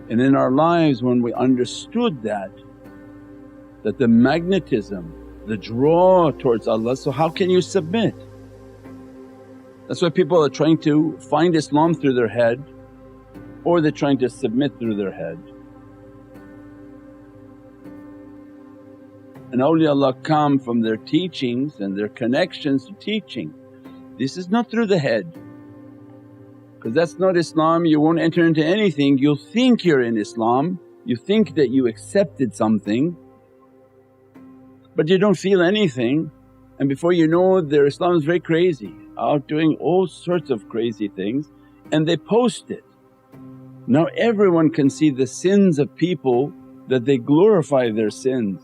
And in our lives when we understood that the magnetism, the draw towards Allah, so how can you submit? That's why people are trying to find Islam through their head or they're trying to submit through their head. And awliyaullah come from their teachings and their connections to teaching. This is not through the head because that's not Islam. You won't enter into anything, you'll think you're in Islam, you think that you accepted something but you don't feel anything, and before you know their Islam is very crazy, out doing all sorts of crazy things and they post it. Now everyone can see the sins of people that they glorify their sins,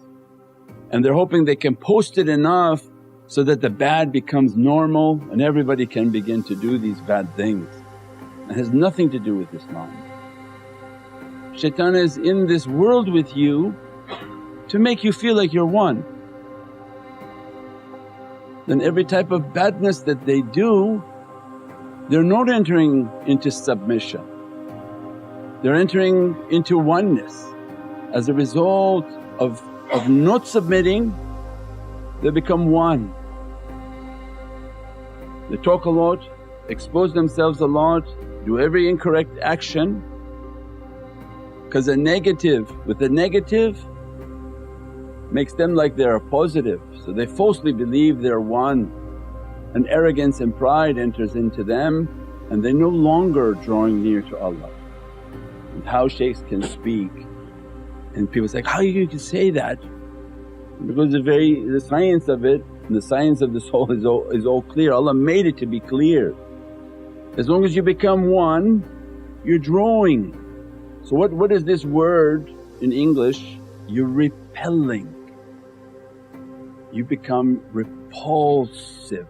and they're hoping they can post it enough so that the bad becomes normal and everybody can begin to do these bad things. It has nothing to do with Islam. Shaitan is in this world with you to make you feel like you're one. Then every type of badness that they do, they're not entering into submission, they're entering into oneness. As a result of not submitting, they become one. They talk a lot, expose themselves a lot, do every incorrect action because a negative with a negative makes them like they're a positive, so they falsely believe they're one, and arrogance and pride enters into them and they're no longer drawing near to Allah. And how shaykhs can speak and people say, how you can say that? Because the science of it and the science of the soul is all clear. Allah made it to be clear. As long as you become one, you're drawing. So what is this word in English? You're repelling. You become repulsive.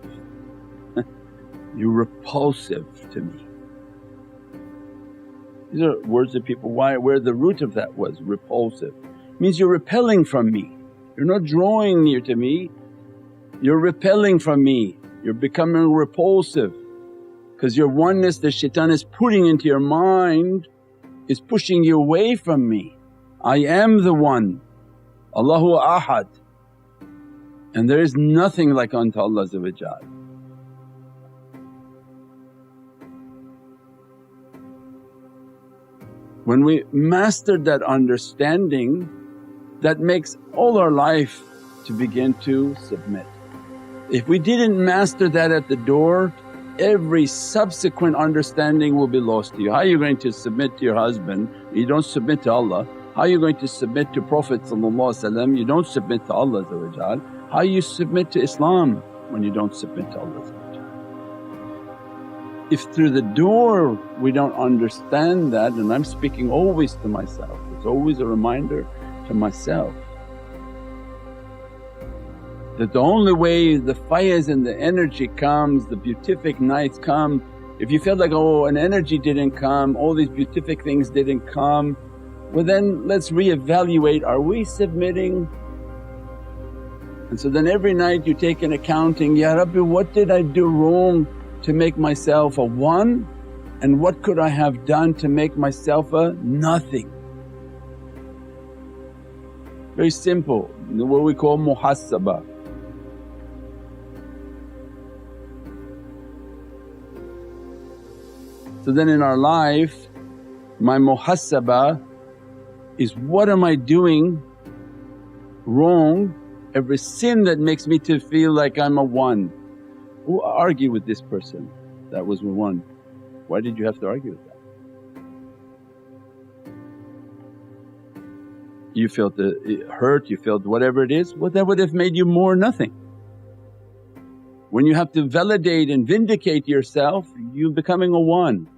You're repulsive to me. These are words that people, where the root of that was repulsive. Means you're repelling from me, you're not drawing near to me, you're repelling from me, you're becoming repulsive. Because your oneness that shaitan is putting into your mind is pushing you away from me. I am the one, Allahu Ahad, and there is nothing like unto Allah. When we mastered that understanding, that makes all our life to begin to submit. If we didn't master that at the door, every subsequent understanding will be lost to you. How are you going to submit to your husband? You don't submit to Allah. How are you going to submit to Prophet? You don't submit to Allah. How you submit to Islam when you don't submit to Allah? If through the door we don't understand that, and I'm speaking always to myself, it's always a reminder to myself that the only way the fires and the energy comes, the beatific nights come. If you feel like, oh an energy didn't come, all these beatific things didn't come, well then let's reevaluate, are we submitting? And so then every night you take an accounting, Ya Rabbi, what did I do wrong to make myself a one, and what could I have done to make myself a nothing? Very simple, what we call muhasabah. So then in our life, my muhasabah is what am I doing wrong, every sin that makes me to feel like I'm a one. Who argue with this person that was one? Why did you have to argue with that? You felt hurt, you felt whatever it is, well that would have made you more nothing. When you have to validate and vindicate yourself, you're becoming a one.